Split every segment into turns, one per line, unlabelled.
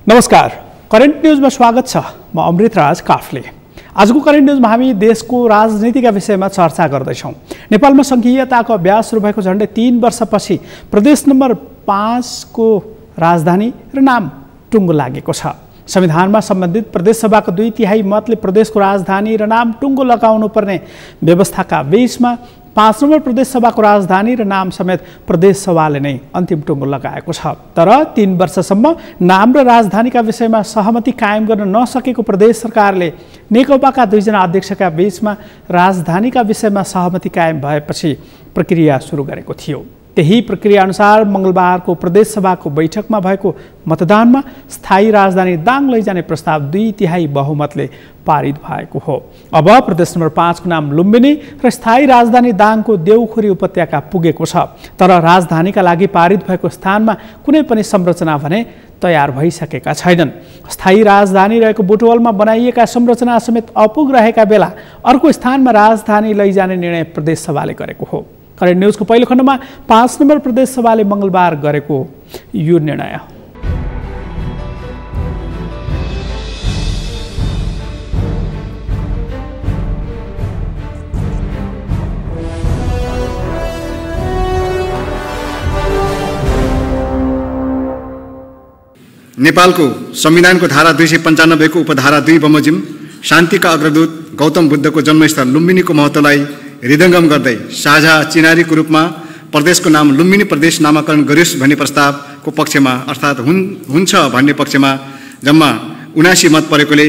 नमस्कार, करेन्ट न्यूजमा स्वागत छ। म अमृतराज काफले। आजको करेन्ट न्यूजमा हामी देशको राजनीतिका विषयमा चर्चा गर्दैछौँ। नेपालमा संघीयताको अभ्यास सुरु भएको झन्डै 3 वर्षपछि प्रदेश नम्बर 5 को राजधानी र नाम टुङ्गो लागेको छ। संविधानमा सम्बन्धित प्रदेशसभाको 2/3 मतले प्रदेशको राजधानी र नाम टुङ्गो लगाउनु पर्ने व्यवस्थाका बीचमा 5 नम्बर प्रदेशसभाको राजधानी र नाम समेत प्रदेशसभाले नै अन्तिम टुङ्गो लगाएको छ। तर 3 वर्षसम्म नाम र राजधानीका विषयमा सहमति कायम गर्न नसकेको प्रदेश सरकारले नेकपाका 2 जना अध्यक्षका बीचमा राजधानीका विषयमा सहमति कायम भएपछि प्रक्रिया सुरु गरेको थियो। त्यही प्रक्रिया अनुसार मंगलबारको प्रदेशसभाको बैठकमा भएको मतदानमा स्थायी राजधानी दाङ लैजाने प्रस्ताव 2/3 बहुमतले पारित भएको हो। अब प्रदेश नम्बर 5 को नाम लुम्बिनी र स्थायी राजधानी दाङको देउखुरी उपत्यका पुगेको छ। तर राजधानीका लागि पारित भएको स्थानमा कुनै पनि संरचना भने तयार भइसकेका छैनन्। स्थायी राजधानी रहेको बुटवलमा बनाइएका संरचना समेत अपुग रहेका बेला अर्को स्थानमा राजधानी लैजाने निर्णय प्रदेशसभाले गरेको हो। करेन्ट न्यूजको पहिलो खण्डमा 5 नम्बर प्रदेशसभाले मंगलबार गरेको यो निर्णय।
नेपालको संविधानको धारा 295 को उपधारा 2 बमोजिम शान्तिका अग्रदूत गौतम बुद्धको जन्मस्थल लुम्बिनीको महत्त्वलाई हृदयङ्गम गर्दै साझा चिनारीको रूपमा प्रदेशको नाम लुम्बिनी प्रदेश नामाकरण गरियोस् भन्ने प्रस्तावको पक्षमा अर्थात् हुन्छ भन्ने पक्षमा जम्मा 79 मत परेकोले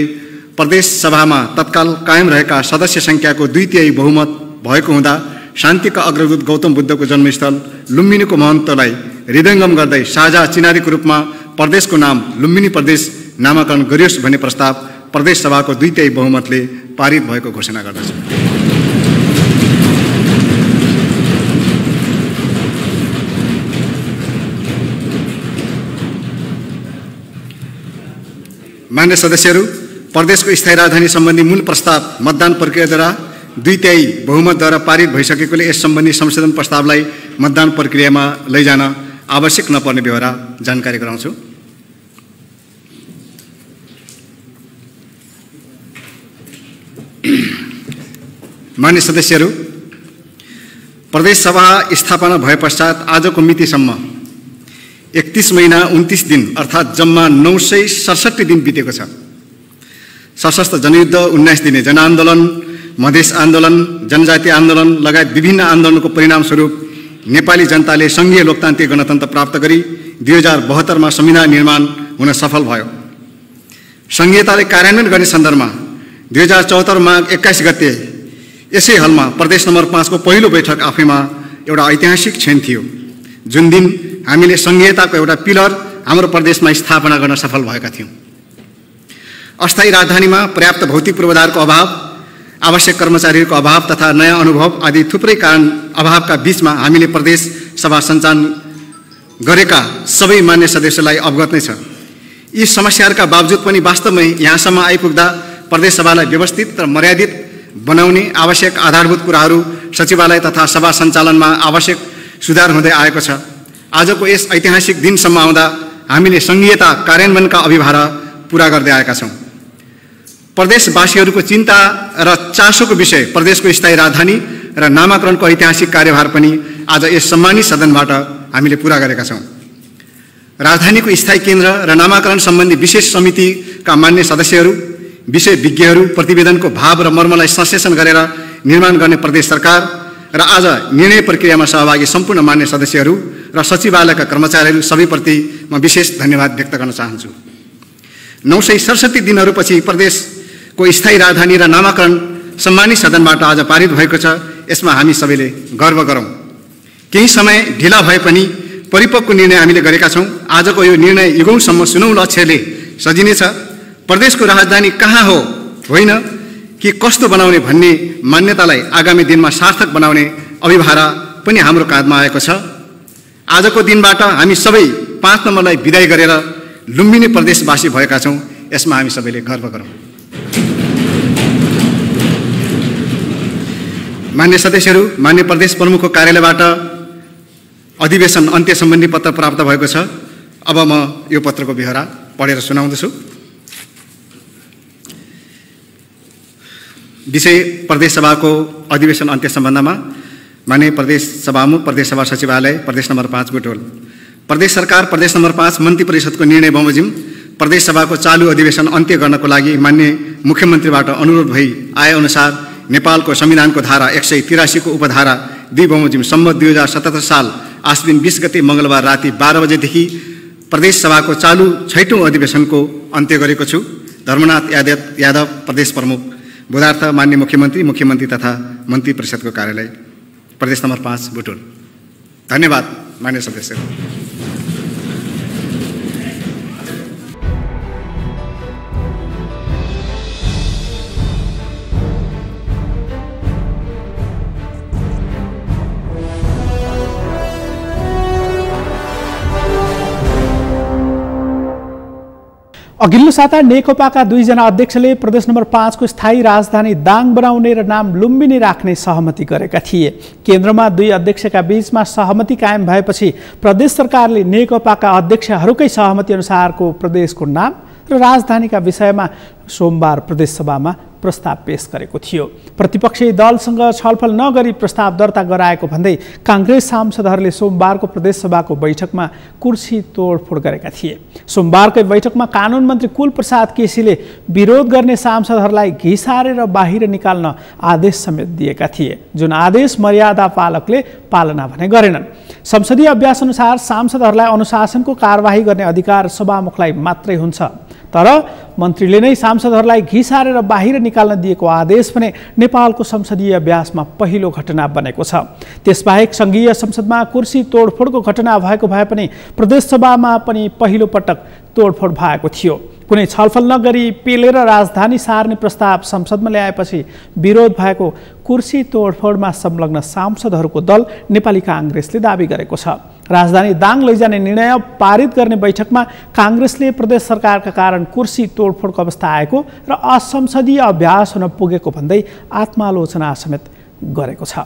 प्रदेश सभामा तत्काल कायम रहेका सदस्य संख्याको 2/3 बहुमत भएको हुँदा शान्तिका अग्रदूत गौतम बुद्धको जन्मस्थल लुम्बिनीको महत्त्वलाई हृदयङ्गम गर्दै साझा चिनारीको रूपमा प्रदेशको नाम लुम्बिनी प्रदेश नामाकरण गरियोस् भन्ने प्रस्ताव प्रदेश सभाको 2/3 बहुमतले पारित भएको घोषणा गर्दछ। मान्य सदस्यहरू, प्रदेशको स्थायी राजधानी सम्बन्धी मूल प्रस्ताव मतदान प्रक्रियाद्वारा 2/3 बहुमतद्वारा पारित भइसकेकोले यस सम्बन्धी संशोधन प्रस्तावलाई मतदान प्रक्रियामा लैजान आवश्यक नपर्ने बेहोरा जानकारी गराउँछु। मान्य सदस्यहरू, प्रदेश सभा स्थापना भए पश्चात आजको मितिसम्म 31 महिना 29 दिन अर्थात् जम्मा 967 दिन बितेको छ। सशस्त्र जनयुद्ध, 19 दिने जनआन्दोलन, मधेस आन्दोलन, जनजातीय आन्दोलन लगायत विभिन्न आन्दोलनको परिणामस्वरूप नेपाली जनताले संघीय लोकतान्त्रिक गणतन्त्र प्राप्त गरी 2072 मा संविधान निर्माण हुन सफल भयो। संघीयतालाई कार्यान्वयन गर्ने सन्दर्भमा 2074 माघ 21 गते यसै हलमा प्रदेश नम्बर 5 को पहिलो बैठक आफैमा एउटा ऐतिहासिक क्षण थियो, जुन दिन हामीले संघीयताको एउटा पिलर हाम्रो प्रदेशमा स्थापना गर्न सफल भएका थियौँ। अस्थायी राजधानीमा पर्याप्त भौतिक पूर्वाधारको अभाव, आवश्यक कर्मचारीहरूको अभाव तथा नयाँ अनुभव आदि थुप्रै कारण अभावका बीचमा हामीले प्रदेश सभा सञ्चालन गरेका सबै मान्य सदस्यलाई अवगत नै छ। यी समस्याहरूका बावजुद पनि वास्तवमै यहाँसम्म आइपुग्दा प्रदेश सभालाई व्यवस्थित र मर्यादित बनाउने आवश्यक आधारभूत कुराहरू सचिवालय तथा सभा सञ्चालनमा आवश्यक सुधार हुँदै आएको छ। आजको यस ऐतिहासिक दिनसम्म आउँदा हामीले संघीयता कार्यान्वयनका अभिभारा पूरा गर्दै आएका छौँ। प्रदेशवासीहरूको चिन्ता र चासोको विषय प्रदेशको स्थायी राजधानी र नामाकरणको ऐतिहासिक कार्यभार पनि आज यस सम्मानित सदनबाट हामीले पूरा गरेका छौँ। राजधानीको स्थायी केन्द्र र नामाकरण सम्बन्धी विशेष समितिका मान्य सदस्यहरू, विषय विज्ञहरू, प्रतिवेदनको भाव र मर्मलाई संश्लेषण गरेर निर्माण गर्ने प्रदेश सरकार र आज निर्णय प्रक्रियामा सहभागी सम्पूर्ण मान्य सदस्यहरू र सचिवालयका कर्मचारीहरू सबैप्रति म विशेष धन्यवाद व्यक्त गर्न चाहन्छु। 967 दिनहरूपछि प्रदेशको स्थायी राजधानी र नामाकरण सम्मानित सदनबाट आज पारित भएको छ। यसमा हामी सबैले गर्व गरौँ। केही समय ढिला भए पनि परिपक्व निर्णय हामीले गरेका छौँ। आजको यो निर्णय युगौँसम्म सुनौलो अक्षरले सजिनेछ। प्रदेशको राजधानी कहाँ हो, होइन कि कस्तो बनाउने भन्ने मान्यतालाई आगामी दिनमा सार्थक बनाउने अभिभारा पनि हाम्रो काँधमा आएको छ। आजको दिनबाट हामी सबै 5 नम्बरलाई विदाई गरेर लुम्बिनी प्रदेशवासी भएका छौँ। यसमा हामी सबैले गर्व गरौँ। मान्य सदस्यहरू, मान्य प्रदेश प्रमुखको कार्यालयबाट अधिवेशन अन्त्य सम्बन्धी पत्र प्राप्त भएको छ। अब म यो पत्रको बेहोरा पढेर सुनाउँदछु। विषय प्रदेश सभाको अधिवेशन अन्त्य सम्बन्धमा। माननीय प्रदेश सभामुख, प्रदेश सभा सचिवालय, प्रदेश नम्बर 5 बुटवल। प्रदेश सरकार प्रदेश नम्बर 5 मन्त्री परिषदको निर्णय बमोजिम प्रदेश सभाको चालू अधिवेशन अन्त्य गर्नको लागि माननीय मुख्यमन्त्रीबाट अनुरोध भई आए अनुसार नेपालको संविधानको धारा 183 को उपधारा 2 बमोजिम सम्मत 2077 साल आश्विन 20 गते मङ्गलबार राति 12 बजेदेखि प्रदेश सभाको चालू 6औं अधिवेशनको अन्त्य गरेको छु। धर्मनाथ यादव प्रदेश प्रमुख। बोधार्थ माननीय मुख्यमन्त्री तथा मन्त्री परिषदको कार्यालय, प्रदेश नम्बर 5 बुटवल। धन्यवाद माननीय सदस्य।
अघिल्लो साता नेकपाका 2 जना अध्यक्षले प्रदेश नम्बर 5 को स्थायी राजधानी दाङ बनाउने र नाम लुम्बिनी राख्ने सहमति गरेका थिए। केन्द्रमा 2 अध्यक्षका बीचमा सहमति कायम भएपछि प्रदेश सरकारले नेकपाका अध्यक्षहरूकै सहमति अनुसारको प्रदेशको नाम र राजधानीका विषयमा सोमबार प्रदेश सभामा प्रस्ताव पेश गरेको थियो। प्रतिपक्षी दलसँग छलफल नगरी प्रस्ताव दर्ता गराएको भन्दै कांग्रेस सांसदहरूले सोमबारको प्रदेश सभाको बैठकमा कुर्सी तोडफोड गरेका थिए। सोमबारकै बैठकमा कानुन मन्त्री कुलप्रसाद केसीले विरोध गर्ने सांसदहरूलाई घिसारेर बाहिर निकाल्न आदेश समेत दिएका थिए, जुन आदेश मर्यादा पालकले पालना भने गरेनन्। संसदीय अभ्यास अनुसार सांसदहरूलाई अनुशासनको कारबाही गर्ने अधिकार सभामुखलाई मात्रै हुन्छ, तर मन्त्रीले नै सांसदहरूलाई घिसारेर बाहिर निकाल्न दिएको आदेश भने नेपालको संसदीय अभ्यासमा पहिलो घटना बनेको छ। त्यसबाहेक संघीय संसदमा कुर्सी तोडफोडको घटना भएको भए पनि प्रदेश सभामा पनि पहिलो पटक तोडफोड भएको थियो। कुनै छलफल नगरी पेलेर राजधानी सार्ने प्रस्ताव संसदमा ल्याएपछि विरोध भएको कुर्सी तोडफोडमा संलग्न सांसदहरूको दल नेपाली कांग्रेसले दाबी गरेको छ। राजधानी दाङ लैजाने निर्णय पारित गर्ने बैठकमा कांग्रेसले प्रदेश सरकारका कारण कुर्सी तोडफोडको अवस्था आएको र असंसदीय अभ्यास हुन पुगेको भन्दै आत्मालोचना समेत गरेको छ।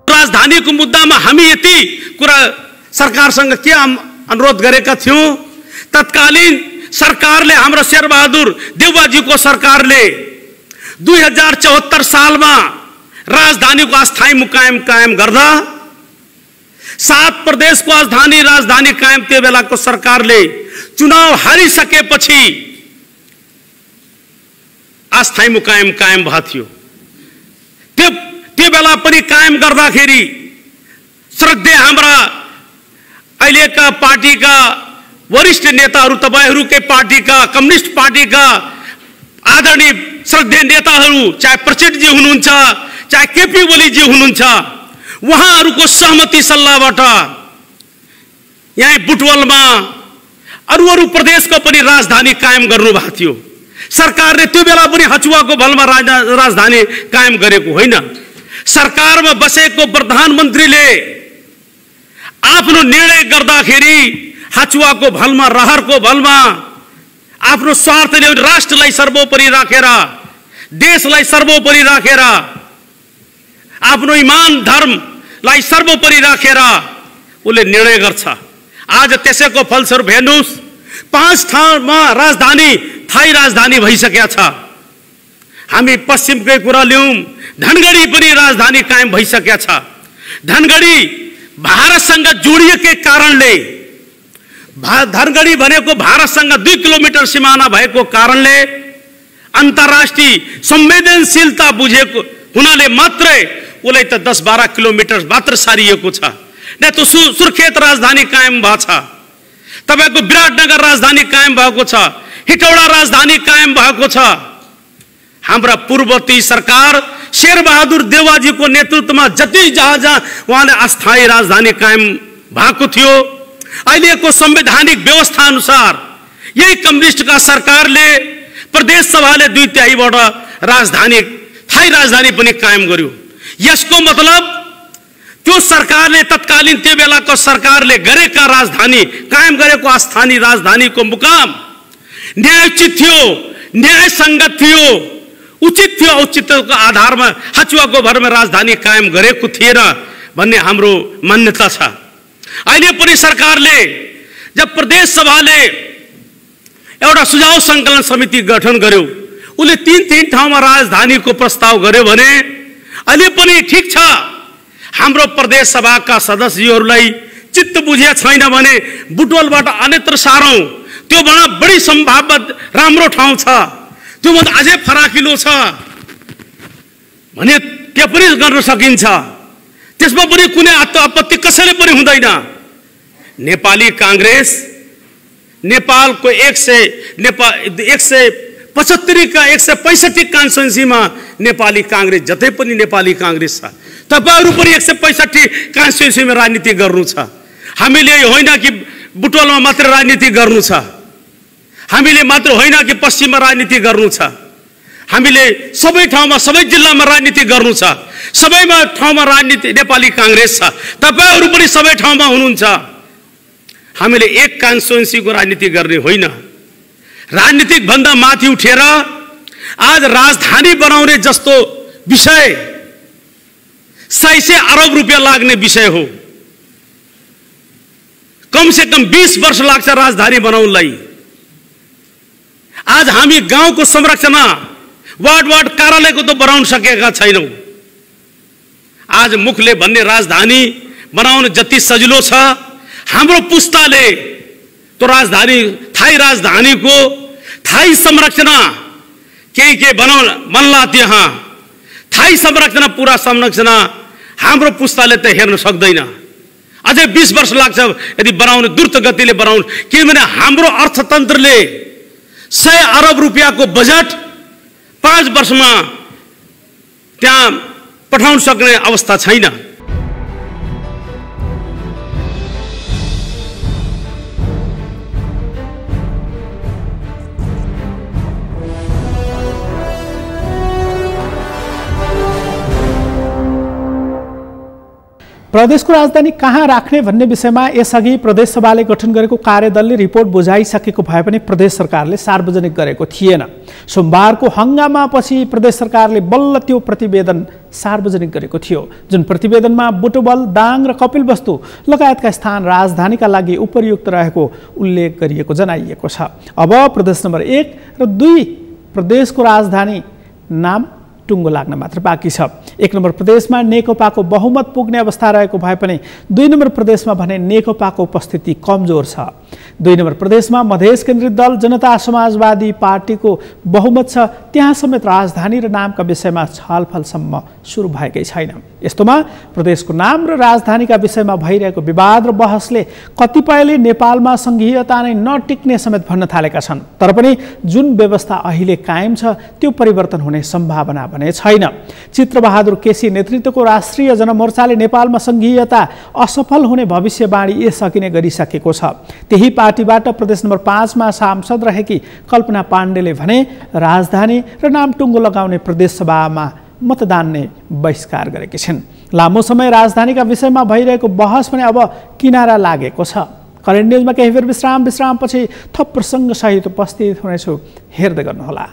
राजधानीको मुद्दामा हामी यति कुरा सरकारसँग के अनुरोध गरेका थियौं। तत्कालीन सरकारले, हाम्रो शेरबहादुर देउवाजीको सरकारले 2074 सालमा राजधानीको अस्थायी मुकाम कायम गर्दा 7 प्रदेशको राजधानी कायम त्यो बेलाको सरकारले चुनाव हारिसकेपछि अस्थायी मुकाम कायम भएको थियो। त्यो बेला पनि कायम गर्दाखेरि श्रद्धेय हाम्रा अहिलेका पार्टीका वरिष्ठ नेताहरू, तपाईहरूकै पार्टीका, कम्युनिस्ट पार्टीका आदरणीय श्रद्धेय नेताहरू, चाहे प्रचण्डजी हुनुहुन्छ, चाहे केपी ओलीजी हुनुहुन्छ, उहाँहरूको सहमति सल्लाहबाट यहाँ बुटवलमा अरू प्रदेशको पनि राजधानी कायम गर्नुभएको थियो। सरकारले त्यो बेला पनि हचुवाको भलमा राजधानी कायम गरेको होइन। सरकारमा बसेको प्रधानमन्त्रीले आफ्नो निर्णय गर्दाखेरि हचुवाको भलमा, रहरको भलमा आफ्नो स्वार्थले राष्ट्रलाई सर्वोपरि राखेर, देशलाई सर्वोपरि राखेर, आफ्नो इमान धर्मलाई सर्वोपरि राखेर उसले निर्णय गर्छ। आज त्यसैको फलस्वरूप हेर्नुहोस्, 5 ठाउँमा राजधानी, थाई राजधानी भइसकेको छ। हामी पश्चिमकै कुरा लियौं, धनगढी पनि राजधानी कायम भइसकेको छ। धनगढी भारतसँग जोडिएकै कारणले, धनगढी भनेको भारतसँग 2 किलोमिटर सिमाना भएको कारणले अन्तर्राष्ट्रिय संवेदनशीलता बुझेको हुनाले मात्रै उसलाई त 10-12 किलोमिटर मात्र सारिएको छ। न त सुर्खेत राजधानी कायम भएको छ, तपाईको विराटनगर राजधानी कायम भएको छ, हिटौडा राजधानी कायम भएको छ। हाम्रा पूर्ववर्ती सरकार शेरबहादुर देउवाजीको नेतृत्वमा जति जहाँ उहाँले अस्थायी राजधानी कायम भएको थियो, अहिलेको संवैधानिक व्यवस्था अनुसार यही कम्युनिस्टका सरकारले प्रदेश सभाले 2/3बाट राजधानी, थाई राजधानी पनि कायम गर्यो। यसको मतलब त्यो सरकारले, तत्कालीन त्यो बेलाको सरकारले गरेका राजधानी, कायम गरेको अस्थायी राजधानीको मुकाम न्यायोचित थियो, न्याय संगत थियो, उचित थियो। औचित्यको आधारमा हचुवाको भरमा राजधानी कायम गरेको थिएन भन्ने हाम्रो मान्यता छ। अहिले पनि सरकारले जब प्रदेश सभाले एउटा सुझाव संकलन समिति गठन गर्यो, उसले तीन ठाउँमा राजधानीको प्रस्ताव गर्यो भने अहिले पनि ठिक छ। हाम्रो प्रदेश सभाका सदस्यहरूलाई चित्त बुझिया छैन भने बुटवलबाट अन्यत्र सारौं, त्यो भन्दा बढी सम्भावना राम्रो ठाउँ छ, त्यो भन्दा अझै फराकिलो छ भने के पनि गर्न सकिन्छ। त्यसमा पनि कुनै आपत्ति कसैले पनि हुँदैन। नेपाली कांग्रेस नेपालको 175 का 165 कन्स्टिट्युन्सीमा नेपाली कांग्रेस जतै पनि नेपाली कांग्रेस छ। तपाईहरु पनि 165 कन्स्टिट्युन्सीमा राजनीति गर्नु छ। हामीले होइन कि बुटवलमा मात्र राजनीति गर्नु छ, हामीले मात्र होइन कि पश्चिममा राजनीति गर्नु छ, हामीले सबै ठाउँमा सबै जिल्लामा राजनीति गर्नु छ। सबैमा ठाउँमा राजनीति नेपाली कांग्रेस छ, तपाईहरु पनि सबै ठाउँमा हुनुहुन्छ। हामीले एक कन्स्टिट्युन्सीको राजनीति गर्ने होइन। राजनीतिक भन्दा माथि उठेर आज राजधानी बनाउने जस्तो विषय 100 अरब रुपैयाँ लाग्ने विषय हो। कम से कम 20 वर्ष लाग्छ राजधानी बनाउनलाई। आज हामी गाउँको संरचना वार्ड कार्यालयको त बनाउन सकेका छैनौं। आज मुखले भन्ने राजधानी बनाउन जति सजिलो छ, हाम्रो पुस्ताले तो राजधानी थाई राजधानीको थाई संरचना के बनला त्यहाँ थाई संरचना पूरा संरचना हाम्रो पुस्ताले त हेर्न सक्दैन। अझै 20 वर्ष लाग्छ यदि बनाउने द्रुत गतिले बनाउन, किनभने हाम्रो अर्थतन्त्रले 100 अरब रुपैयाँको बजेट 5 वर्षमा त्यहाँ पठाउन सक्ने अवस्था छैन।
प्रदेशको राजधानी कहाँ राख्ने भन्ने विषयमा यसअघि प्रदेश सभाले गठन गरेको कार्यदलले रिपोर्ट बुझाइसकेको भए पनि प्रदेश सरकारले सार्वजनिक गरेको थिएन। सोमबारको हंगामापछि प्रदेश सरकारले बल्ल त्यो प्रतिवेदन सार्वजनिक गरेको थियो, जुन प्रतिवेदनमा बुटवल, दाङ र कपिलवस्तु लगायतका स्थान राजधानीका लागि उपयुक्त रहेको उल्लेख गरिएको जनाइएको छ। अब प्रदेश नम्बर 1 र 2 प्रदेशको राजधानी नाम टुङ्गो लाग्न मात्र बाँकी छ। 1 नम्बर प्रदेशमा नेकपाको बहुमत पुग्ने अवस्था रहेको भए पनि 2 नम्बर प्रदेशमा भने नेकपाको उपस्थिति कमजोर छ। 2 नम्बर प्रदेशमा मधेस केन्द्रित दल जनता समाजवादी पार्टीको बहुमत छ, त्यहाँ समेत राजधानी र नामका विषयमा छलफलसम्म सुरु भएकै छैन। यस्तोमा प्रदेशको नाम र राजधानीका विषयमा भइरहेको विवाद र बहसले कतिपयले नेपालमा संघीयता नै नटिक्ने समेत भन्न थालेका छन्। तर पनि जुन व्यवस्था अहिले कायम छ त्यो परिवर्तन हुने सम्भावना भने छैन। चित्रबहादुर केसी नेतृत्वको राष्ट्रिय जनमोर्चाले नेपालमा संघीयता असफल हुने भविष्यवाणी यसअघि नै गरिसकेको छ। त्यही पार्टीबाट प्रदेश नम्बर 5 मा सांसद रहेकी कल्पना पाण्डेले भने राजधानी र नाम टुङ्गो लगाउने प्रदेश सभामा मतदान नै बहिष्कार गरेकी छिन्। लामो समय राजधानीका विषयमा भइरहेको बहस पनि अब किनारा लागेको छ। करेन्ट न्युजमा केही बेर विश्रामपछि थप प्रसङ्ग सहित उपस्थित हुनेछु, हेर्दै गर्नुहोला।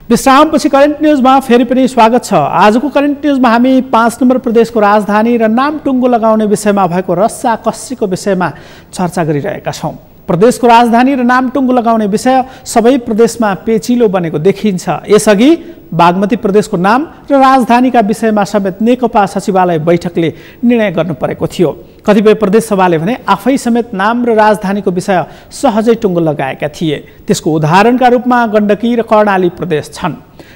विश्रामपछि करेन्ट न्युजमा फेरि पनि स्वागत छ। आजको करेन्ट न्युजमा हामी 5 नम्बर प्रदेशको राजधानी र नाम टुङ्गो लगाउने विषयमा भएको रस्साकस्सीको विषयमा चर्चा गरिरहेका छौँ। प्रदेशको राजधानी र नाम टुङ्गो लगाउने विषय सबै प्रदेशमा पेचिलो बनेको देखिन्छ। यसअघि बागमती प्रदेशको नाम र राजधानीका विषयमा समेत नेकपा सचिवालय बैठकले निर्णय गर्नु परेको थियो। कतिपय प्रदेश सभाले भने आफै समेत नाम र राजधानीको विषय सहजै टुङ्गो लगाएका थिए। त्यसको उदाहरणका रूपमा गण्डकी र कर्णाली प्रदेश छन्,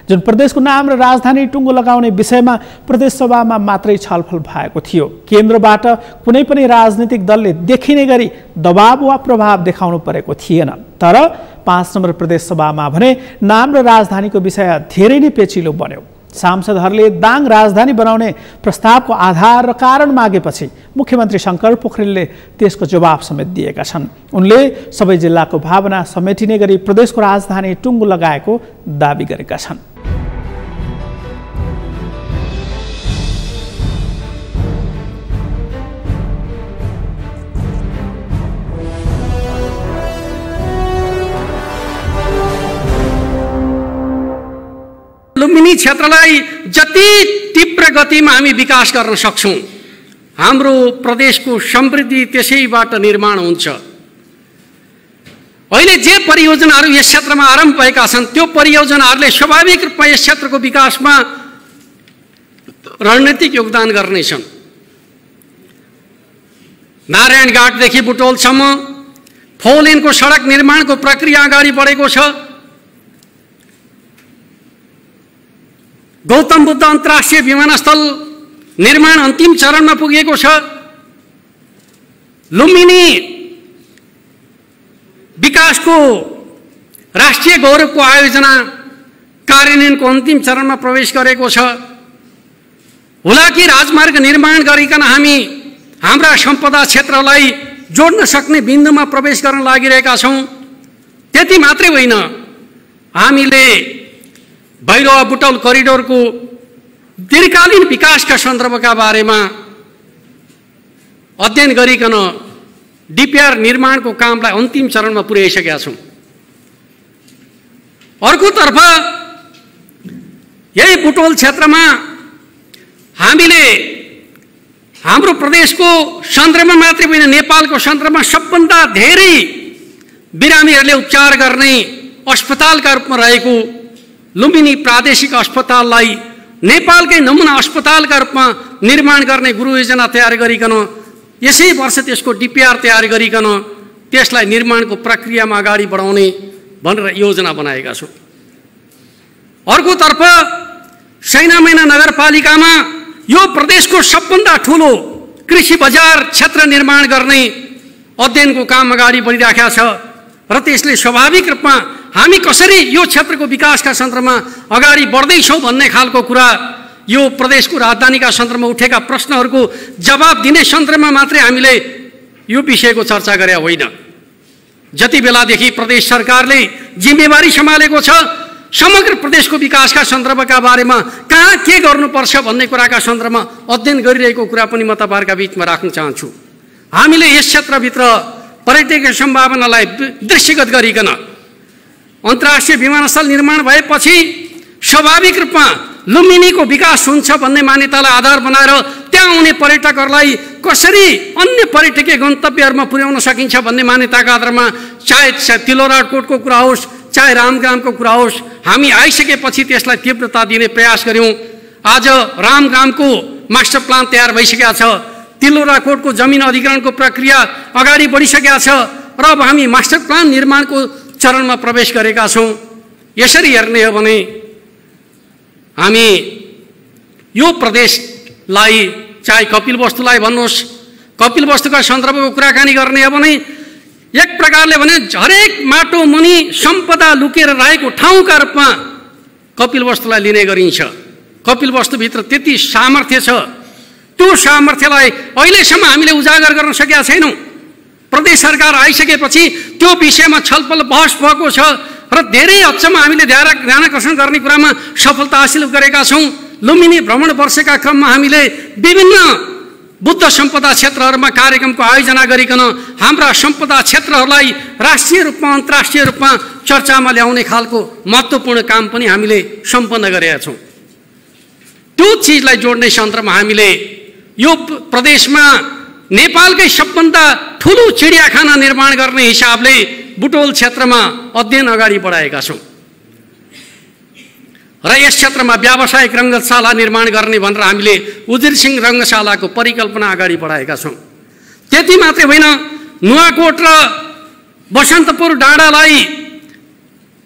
जुन प्रदेशको नाम र राजधानी टुङ्गो लगाउने विषयमा प्रदेश सभामा मात्रै छलफल भएको थियो। केन्द्रबाट कुनै पनि राजनीतिक दलले देखिने गरी दबाव वा प्रभाव देखाउनु परेको थिएन। तर 5 नम्बर प्रदेश सभामा भने नाम र राजधानीको विषय धेरै नै पेचिलो बन्यो। सांसदहरूले दाङ राजधानी बनाउने प्रस्तावको आधार र कारण मागेपछि मुख्यमन्त्री शङ्कर पोखरेलले त्यसको जवाब समेत दिएका छन्। उनले सबै जिल्लाको भावना समेटिने गरी प्रदेशको राजधानी टुङ्गो लगाएको दाबी गरेका छन्।
लुम्बिनी क्षेत्रलाई जति तीव्र गतिमा हामी विकास गर्न सक्छौं, हाम्रो प्रदेशको समृद्धि त्यसैबाट निर्माण हुन्छ। अहिले जे परियोजनाहरू यस क्षेत्रमा आरम्भ भएका छन्, त्यो परियोजनाहरूले स्वाभाविक रूपमा यस क्षेत्रको विकासमा रणनीतिक योगदान गर्नेछन्। नारायणघाटदेखि बुटोलसम्म 4 लेनको सडक निर्माणको प्रक्रिया अगाडि बढेको छ। गौतम बुद्ध अन्तर्राष्ट्रिय विमानस्थल निर्माण अन्तिम चरणमा पुगेको छ। लुम्बिनी विकासको राष्ट्रिय गौरवको आयोजना कार्यान्वयनको अन्तिम चरणमा प्रवेश गरेको छ। हुलाकी राजमार्ग निर्माण गरिकन हामी हाम्रा सम्पदा क्षेत्रलाई जोड्न सक्ने बिन्दुमा प्रवेश गर्न लागिरहेका छौं। त्यति मात्रै होइन, हामीले भैरवा बुटौल करिडोरको दीर्घकालीन विकासका सन्दर्भका बारेमा अध्ययन गरिकन डीपीआर निर्माणको कामलाई अन्तिम चरणमा पुर्याइसकेका छौं। अर्कोतर्फ यही बुटोल क्षेत्रमा हामीले हाम्रो प्रदेशको सन्दर्भमा मात्रै होइन, नेपालको सन्दर्भमा सबभन्दा धेरै बिरामीहरूले उपचार गर्ने अस्पतालका रूपमा रहेको लुम्बिनी प्रादेशिक अस्पताललाई नेपालकै नमुना अस्पतालका रूपमा निर्माण गर्ने गुरु योजना तयार गरिकन यसै वर्ष त्यसको डीपीआर तयार गरिकन त्यसलाई निर्माणको प्रक्रियामा अगाडि बढाउने भनेर योजना बनाएका छौं। अर्कोतर्फ सैनामैना नगरपालिकामा यो प्रदेशको सबभन्दा ठूलो कृषि बजार क्षेत्र निर्माण गर्ने अध्ययनको काम अगाडि बढिरहेको छ र त्यसले स्वाभाविक रूपमा हामी कसरी यो क्षेत्रको विकासका सन्दर्भमा अगाडि बढ्दैछौं भन्ने खालको कुरा यो प्रदेशको राजधानीका सन्दर्भमा उठेका प्रश्नहरूको जवाब दिने सन्दर्भमा मात्रै हामीले यो विषयको चर्चा गरे होइन। जति बेलादेखि प्रदेश सरकारले जिम्मेवारी सम्हालेको छ, समग्र प्रदेशको विकासका सन्दर्भका बारेमा कहाँ के गर्नुपर्छ भन्ने कुराका सन्दर्भमा अध्ययन गरिरहेको कुरा पनि म तपाईहरुका बीचमा राख्न चाहन्छु। हामीले यस क्षेत्रभित्र पर्यटकीय सम्भावनालाई दृश्यगत गरिकन अन्तर्राष्ट्रिय विमानस्थल निर्माण भएपछि स्वाभाविक रूपमा लुम्बिनीको विकास हुन्छ भन्ने मान्यतालाई आधार बनाएर त्यहाँ आउने पर्यटकहरूलाई कसरी अन्य पर्यटकीय गन्तव्यहरूमा पुर्याउन सकिन्छ भन्ने मान्यताका आधारमा चाहे तिलोराकोटको कुरा होस्, चाहे रामग्रामको कुरा होस्, हामी आइसकेपछि त्यसलाई तीव्रता दिने प्रयास गर्यौं। आज रामग्रामको मास्टर प्लान तयार भइसकेको छ, तिलोराकोटको जमिन अधिग्रहणको प्रक्रिया अगाडि बढिसकेको छ र अब हामी मास्टर प्लान निर्माणको चरणमा प्रवेश गरेका छौं। यसरी हेर्ने हो भने हामी यो प्रदेशलाई चाहे कपिलवस्तुलाई भन्नुहोस्, कपिलवस्तुका सन्दर्भको कुराकानी गर्ने हो भने एक प्रकारले भने हरेक माटो मुनि सम्पदा लुकेर रहेको ठाउँका रूपमा कपिलवस्तुलाई लिने गरिन्छ। कपिलवस्तुभित्र त्यति सामर्थ्य छ, त्यो सामर्थ्यलाई अहिलेसम्म हामीले उजागर गर्न सकेका छैनौं। प्रदेश सरकार आइसकेपछि त्यो विषयमा छलफल बहस भएको छ र धेरै हदसम्म हामीले ध्यानाकर्षण गर्ने कुरामा सफलता हासिल गरेका छौं। लुम्बिनी भ्रमण वर्षका क्रममा हामीले विभिन्न बुद्ध सम्पदा क्षेत्रहरूमा कार्यक्रमको आयोजना गरिकन हाम्रा सम्पदा क्षेत्रहरूलाई राष्ट्रिय रूपमा अन्तर्राष्ट्रिय रूपमा चर्चामा ल्याउने खालको महत्त्वपूर्ण काम पनि हामीले सम्पन्न गरेका छौं। त्यो चीजलाई जोड्ने सन्दर्भमा हामीले यो प्रदेशमा नेपालकै सबभन्दा ठूलो चिडियाखाना निर्माण गर्ने हिसाबले बुटोल क्षेत्रमा अध्ययन अगाडि बढाएका छौं र यस क्षेत्रमा व्यावसायिक रङ्गशाला निर्माण गर्ने भनेर हामीले उजिर सिंह रङ्गशालाको परिकल्पना अगाडि बढाएका छौं। त्यति मात्रै होइन, नुवाकोट र बसन्तपुर डाँडालाई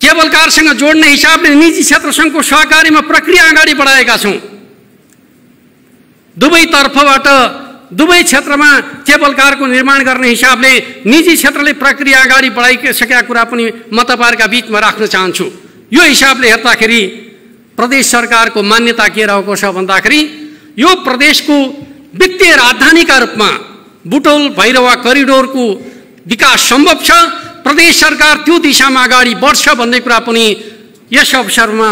केबल कारसँग जोड्ने हिसाबले निजी क्षेत्रसँगको सहकारीमा प्रक्रिया अगाडि बढाएका छौं। दुवैतर्फबाट दुवै क्षेत्रमा केबल कारको निर्माण गर्ने हिसाबले निजी क्षेत्रले प्रक्रिया अगाडि बढाइसकेका कुरा पनि म तपाईहरुका बीचमा राख्न चाहन्छु। यो हिसाबले हेर्दाखेरि प्रदेश सरकारको मान्यता के रहेको छ भन्दाखेरि यो प्रदेशको वित्तीय राजधानीका रूपमा बुटोल भैरवा करिडोरको विकास सम्भव छ। प्रदेश सरकार त्यो दिशामा अगाडि बढ्छ भन्ने कुरा पनि यस अवसरमा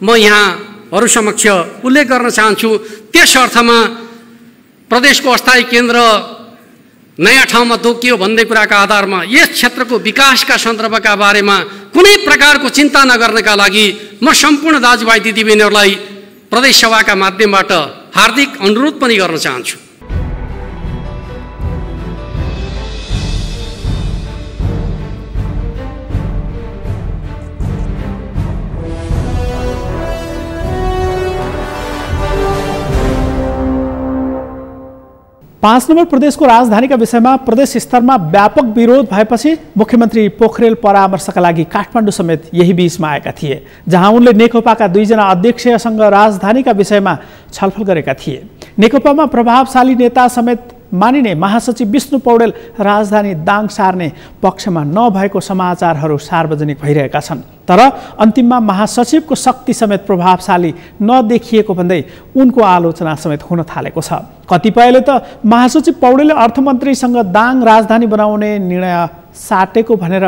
म यहाँहरू समक्ष उल्लेख गर्न चाहन्छु। त्यस अर्थमा प्रदेशको अस्थायी केन्द्र नयाँ ठाउँमा तोकियो भन्ने कुराका आधारमा यस क्षेत्रको विकासका सन्दर्भका बारेमा कुनै प्रकारको चिन्ता नगर्नका लागि म सम्पूर्ण दाजुभाइ दिदीबहिनीहरूलाई प्रदेश सभाका माध्यमबाट हार्दिक अनुरोध पनि गर्न चाहन्छु।
पाँच नम्बर प्रदेशको राजधानीका विषयमा प्रदेश स्तरमा व्यापक विरोध भएपछि मुख्यमन्त्री पोखरेल परामर्शका लागि काठमाडौँ समेत यही बीचमा आएका थिए, जहाँ उनले नेकपाका 2 जना अध्यक्षसँग राजधानीका विषयमा छलफल गरेका थिए। नेकपामा प्रभावशाली नेता समेत मानिने महासचिव विष्णु पौडेल राजधानी दाङ सार्ने पक्षमा नभएको समाचारहरू सार्वजनिक भइरहेका छन्। तर अन्तिममा महासचिवको शक्ति समेत प्रभावशाली नदेखिएको भन्दै उनको आलोचना समेत हुन थालेको छ। कतिपयले त महासचिव पौडेलले अर्थमन्त्रीसँग दाङ राजधानी बनाउने निर्णय साटेको भनेर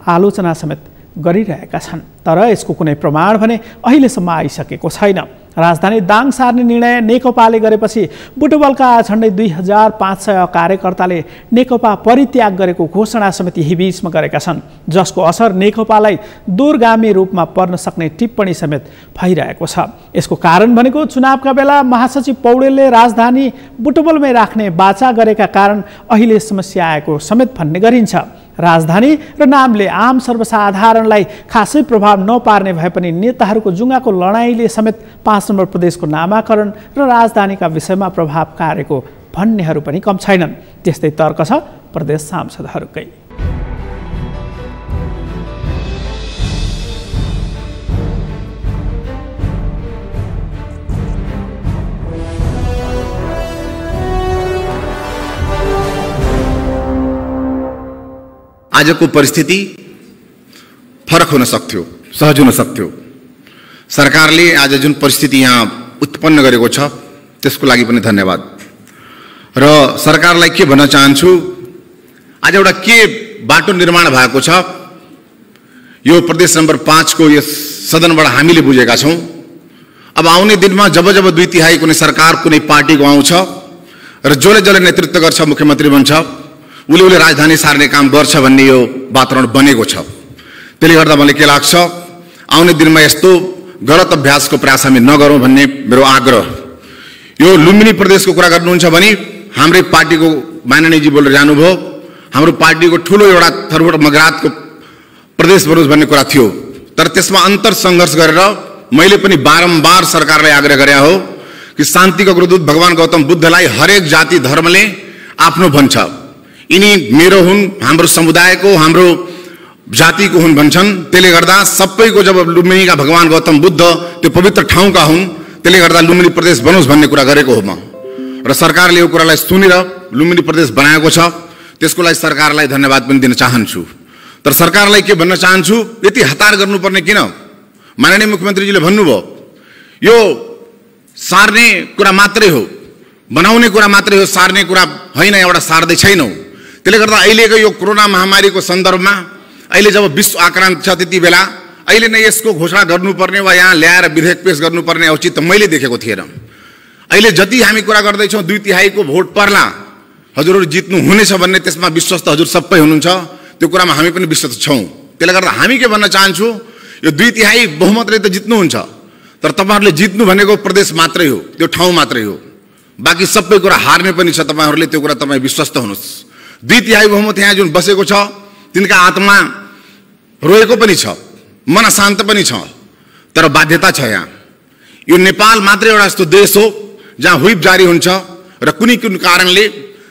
आलोचना समेत गरिरहेका छन्। तर यसको कुनै प्रमाण भने अहिलेसम्म आइसकेको छैन। राजधानी दाङ सार्ने निर्णय नेकपाले गरेपछि बुटवलका झण्डै 2500 कार्यकर्ताले नेकपा परित्याग गरेको घोषणा समेत यही बीचमा गरेका छन्, जसको असर नेकपालाई दूरगामी रूपमा पर्न सक्ने टिप्पणी समेत भइरहेको छ। यसको कारण भनेको चुनावका बेला महासचिव पौडेलले राजधानी बुटवलमै राख्ने बाचा गरेका कारण अहिले समस्या आएको समेत भन्ने गरिन्छ। राजधानी र नामले आम सर्वसाधारणलाई खासै प्रभाव नपार्ने भए पनि नेताहरूको जुङ्गाको लडाइँले समेत 5 नम्बर प्रदेशको नामाकरण र राजधानीका विषयमा प्रभाव पारेको भन्नेहरू पनि कम छैनन्। त्यस्तै तर्क छ प्रदेश सांसदहरूकै।
आजको परिस्थिति फरक हुन सक्थ्यो, सहज हुन सक्थ्यो। सरकारले आज जुन परिस्थिति यहाँ उत्पन्न गरेको छ त्यसको लागि पनि धन्यवाद। र सरकारलाई के भन्न चाहन्छु, आज एउटा के बाटो निर्माण भएको छ यो प्रदेश नम्बर 5 को यस सदनबाट हामीले बुझेका छौं। अब आउने दिनमा जब जब 2/3 कुनै सरकार कुनै पार्टीको आउँछ र जसले जसले नेतृत्व गर्छ मुख्यमन्त्री बन्छ उले राजधानी सार्ने काम गर्छ भन्ने यो वातावरण बनेको छ। त्यसले गर्दा मलाई के लाग्छ, आउने दिनमा यस्तो गलत अभ्यासको प्रयास हामी नगरौँ भन्ने मेरो आग्रह। यो लुम्बिनी प्रदेशको कुरा गर्नुहुन्छ भने हाम्रै पार्टीको माननीयजी बोलेर जानुभयो, हाम्रो पार्टीको ठुलो एउटा थरवट मगरातको प्रदेश बनोस् भन्ने कुरा थियो। तर त्यसमा अन्तर सङ्घर्ष गरेर मैले पनि बारम्बार सरकारलाई आग्रह गरे हो कि शान्तिको अग्रदूत भगवान गौतम बुद्धलाई हरेक जाति धर्मले आफ्नो भन्छ, यिनी मेरो हुन्, हाम्रो समुदायको, हाम्रो जातिको हुन् भन्छन्। त्यसले गर्दा सबैको जब लुम्बिनीका भगवान गौतम बुद्ध त्यो पवित्र ठाउँका हुन्, त्यसले गर्दा लुम्बिनी प्रदेश बनोस् भन्ने कुरा गरेको हो म। र सरकारले यो कुरालाई सुनेर लुम्बिनी प्रदेश बनाएको छ, त्यसको लागि सरकारलाई धन्यवाद पनि दिन चाहन्छु। तर सरकारलाई के भन्न चाहन्छु, यति हतार गर्नुपर्ने किन? माननीय मुख्यमन्त्रीजीले भन्नुभयो यो सार्ने कुरा मात्रै हो, बनाउने कुरा मात्रै हो, सार्ने कुरा होइन, एउटा सार्दै छैनौँ। त्यसले गर्दा अहिलेको यो कोरोना महामारीको सन्दर्भमा अहिले जब विश्व आक्रान्त छ त्यति बेला अहिले नै यसको घोषणा गर्नुपर्ने वा यहाँ ल्याएर विधेयक पेश गर्नुपर्ने औचित्य मैले देखेको थिएन। अहिले जति हामी कुरा गर्दैछौँ 2/3 को भोट पर्ला, हजुरहरू जित्नु हुनेछ भन्ने त्यसमा विश्वस्त हजुर सबै हुनुहुन्छ, त्यो कुरामा हामी पनि विश्वस्त छौँ। त्यसले गर्दा हामी के भन्न चाहन्छु, यो 2/3 बहुमतले त जित्नुहुन्छ, तर तपाईँहरूले जित्नु भनेको प्रदेश मात्रै हो, त्यो ठाउँ मात्रै हो, बाँकी सबै कुरा हार्ने पनि छ तपाईँहरूले, त्यो कुरा तपाईँ विश्वस्त हुनुहोस्। 2/3 बहुमत यहाँ जुन बसेको छ तिनका आत्मा रोएको पनि छ, मन शान्त पनि छ, तर बाध्यता छ। यहाँ यो नेपाल मात्रै एउटा यस्तो देश हो जहाँ व्हिप जारी हुन्छ र कुनै कारणले,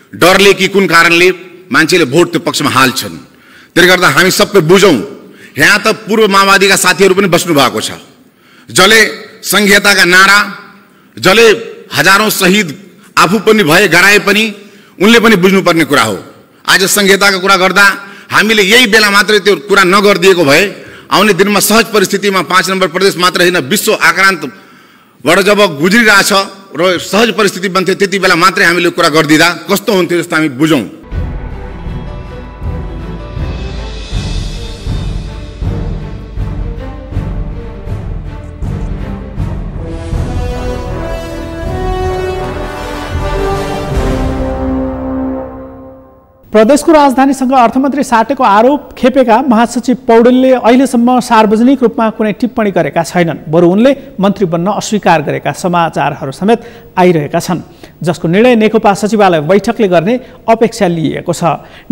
डरले कि कुन कारणले मान्छेले भोट त्यो पक्षमा हाल्छन्। त्यसले गर्दा हामी सबै बुझौँ, यहाँ त पूर्व माओवादीका साथीहरू पनि बस्नु भएको छ, जसले संघीयताका नारा, जसले हजारौं शहीद आफू पनि भए गराए पनि उनले पनि बुझ्नुपर्ने कुरा हो। आज संघीयताको कुरा गर्दा हामीले यही बेला मात्रै त्यो कुरा नगरिदिएको भए आउने दिनमा सहज परिस्थितिमा 5 नम्बर प्रदेश मात्र होइन विश्व आक्रान्तबाट जब गुज्रिरहेछ र सहज परिस्थिति बन्थ्यो त्यति बेला मात्रै हामीले कुरा गर्दिँदा कस्तो हुन्थ्यो जस्तो हामी बुझौँ।
प्रदेशको राजधानीसँग अर्थमन्त्री साटेको आरोप खेपेका महासचिव पौडेलले अहिलेसम्म सार्वजनिक रूपमा कुनै टिप्पणी गरेका छैनन्। बरु उनले मन्त्री बन्न अस्वीकार गरेका समाचारहरू समेत आइरहेका छन्, जसको निर्णय नेकपा सचिवालय बैठकले गर्ने अपेक्षा लिएको छ।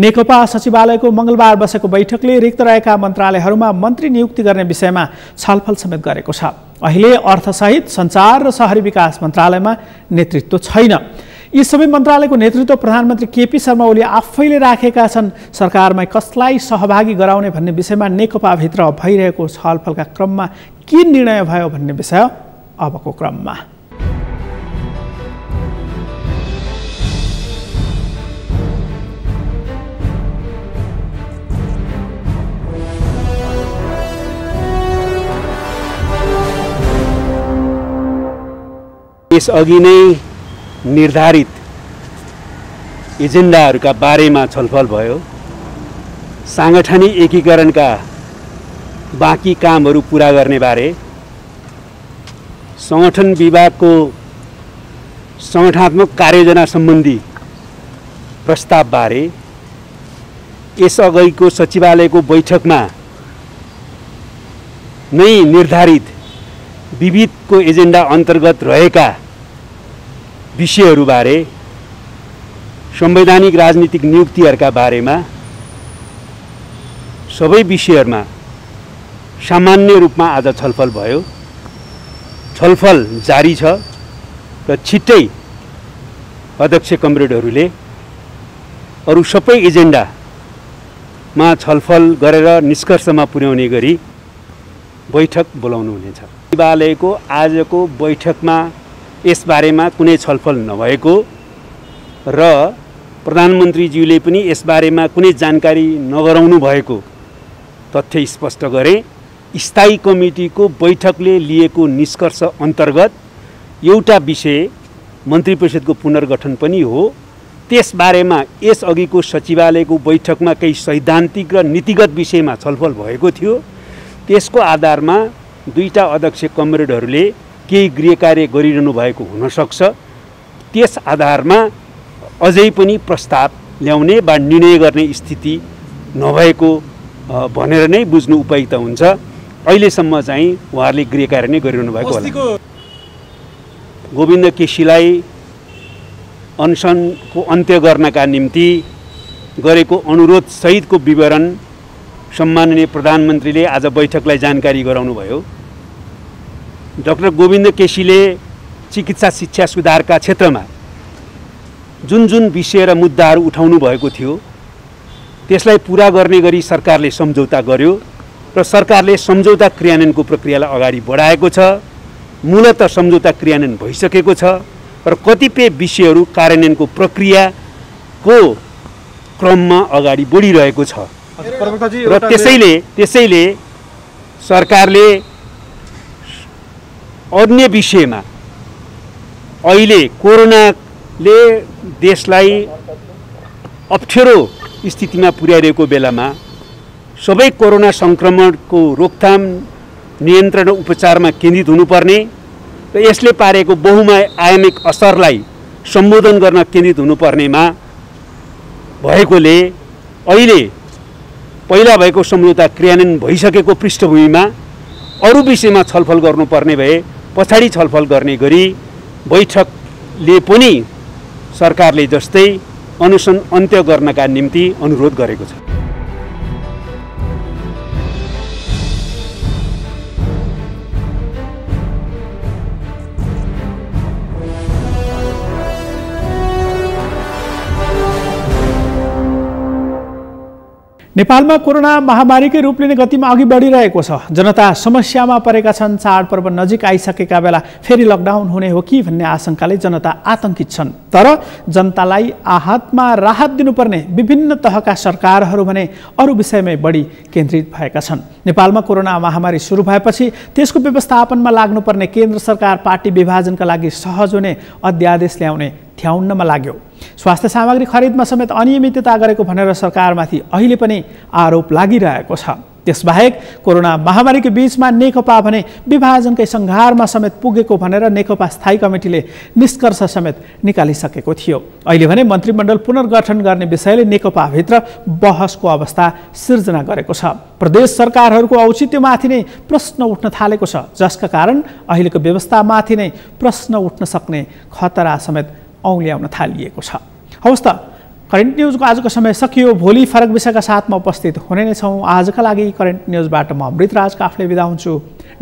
नेकपा सचिवालयको मङ्गलबार बसेको बैठकले रिक्त रहेका मन्त्रालयहरूमा मन्त्री नियुक्ति गर्ने विषयमा छलफल समेत गरेको छ। अहिले अर्थसहित सञ्चार र शहरी विकास मन्त्रालयमा नेतृत्व छैन। यी सबै मन्त्रालयको नेतृत्व प्रधानमन्त्री केपी शर्मा ओली आफैले राखेका छन्। सरकारमा कसलाई सहभागी गराउने भन्ने विषयमा नेकपाभित्र भइरहेको छलफलका क्रममा के निर्णय भयो भन्ने विषय अबको क्रममा।
यसअघि नै निर्धारित एजेन्डाहरूका बारेमा छलफल भयो। साङ्गठनिक एकीकरणका बाँकी कामहरू पुरा गर्ने बारे, संगठन विभागको संगठनात्मक कार्ययोजना सम्बन्धी प्रस्ताव बारे यसअघिको सचिवालयको बैठकमा नै निर्धारित विविधको एजेन्डा अन्तर्गत रहेका विषयहरूबारे, संवैधानिक राजनीतिक नियुक्तिहरूका बारेमा सबै विषयहरूमा सामान्य रूपमा आज छलफल भयो। छलफल जारी छ र छिट्टै अध्यक्ष कमरेडहरूले अरू सबै एजेन्डामा छलफल गरेर निष्कर्षमा पुर्याउने गरी बैठक बोलाउनु हुनेछ। सचिवालयको आजको बैठकमा यसबारेमा कुनै छलफल नभएको र प्रधानमन्त्रीज्यूले पनि यसबारेमा कुनै जानकारी नगराउनु भएको तथ्य स्पष्ट गरे। स्थायी कमिटीको बैठकले लिएको निष्कर्ष अन्तर्गत एउटा विषय मन्त्री परिषदको पुनर्गठन पनि हो। त्यसबारेमा यसअघिको सचिवालयको बैठकमा केही सैद्धान्तिक र नीतिगत विषयमा छलफल भएको थियो। त्यसको आधारमा दुईटा अध्यक्ष कमरेडहरूले केही गृह कार्य गरिरहनु भएको हुनसक्छ। त्यस आधारमा अझै पनि प्रस्ताव ल्याउने वा निर्णय गर्ने स्थिति नभएको भनेर नै बुझ्नु उपयुक्त हुन्छ। अहिलेसम्म चाहिँ उहाँहरूले गृह कार्य नै गरिरहनु भएको होला। गोविन्द केसीलाई अनसनको अन्त्य गर्नका निम्ति गरेको अनुरोध सहितको विवरण सम्माननीय प्रधानमन्त्रीले आज बैठकलाई जानकारी गराउनुभयो। डाक्टर गोविन्द केसीले चिकित्सा शिक्षा सुधारका क्षेत्रमा जुन जुन विषय र मुद्दाहरू उठाउनु भएको थियो त्यसलाई पुरा गर्ने गरी सरकारले सम्झौता गर्यो र सरकारले सम्झौता क्रियान्वयनको प्रक्रियालाई अगाडि बढाएको छ। मूलत सम्झौता क्रियान्वयन भइसकेको छ र कतिपय विषयहरू कार्यान्वयनको प्रक्रियाको क्रममा अगाडि बढिरहेको छ र त्यसैले सरकारले अन्य विषयमा अहिले कोरोनाले देशलाई अप्ठ्यारो स्थितिमा पुर्याइरहेको बेलामा सबै कोरोना सङ्क्रमणको रोकथाम, नियन्त्रण र उपचारमा केन्द्रित हुनुपर्ने र यसले पारेको बहुआयामिक असरलाई सम्बोधन गर्न केन्द्रित हुनुपर्नेमा भएकोले अहिले पहिला भएको सम्झौता क्रियान्वयन भइसकेको पृष्ठभूमिमा अरू विषयमा छलफल गर्नुपर्ने भए पछाडि छलफल गर्ने गरी बैठकले पनि सरकारले जस्तै अनसन अन्त्य गर्नका निम्ति अनुरोध गरेको छ।
नेपालमा कोरोना महामारीकै रूप लिने गतिमा अघि बढिरहेको छ। जनता समस्यामा परेका छन्। चाडपर्व नजिक आइसकेका बेला फेरि लकडाउन हुने हो कि भन्ने आशंकाले जनता आतंकित छन्। तर जनतालाई आहतमा राहत दिनुपर्ने विभिन्न तहका सरकारहरू भने अरू विषयमै बढी केन्द्रित भएका छन्। नेपालमा कोरोना महामारी सुरु भएपछि त्यसको व्यवस्थापनमा लाग्नुपर्ने केन्द्र सरकार पार्टी विभाजनका लागि सहज हुने अध्यादेश ल्याउने थ्याउन्नमा लाग्यो। स्वास्थ्य सामग्री खरिदमा समेत अनियमितता गरेको भनेर सरकारमाथि अहिले पनि आरोप लागिरहेको छ। त्यसबाहेक कोरोना महामारीको बीचमा नेकपा भने विभाजनकै सङ्घारमा समेत पुगेको भनेर नेकपा स्थायी कमिटीले निष्कर्ष समेत निकालिसकेको थियो। अहिले भने मन्त्रीमण्डल पुनर्गठन गर्ने विषयले नेकपाभित्र बहसको अवस्था सिर्जना गरेको छ। प्रदेश सरकारहरूको औचित्यमाथि नै प्रश्न उठ्न थालेको छ, जसका कारण अहिलेको व्यवस्थामाथि नै प्रश्न उठ्न सक्ने खतरा समेत औल्याउन थालिएको छ। हवस् त, करेन्ट न्युजको आजको समय सकियो। भोलि फरक विषयका साथमा उपस्थित हुने नै छौँ। आजका लागि करेन्ट न्युजबाट म अमृतराज काफ्ले बिदा हुन्छु।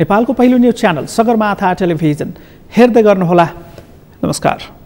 नेपालको पहिलो न्युज च्यानल सगरमाथा टेलिभिजन हेर्दै गर्नुहोला। नमस्कार।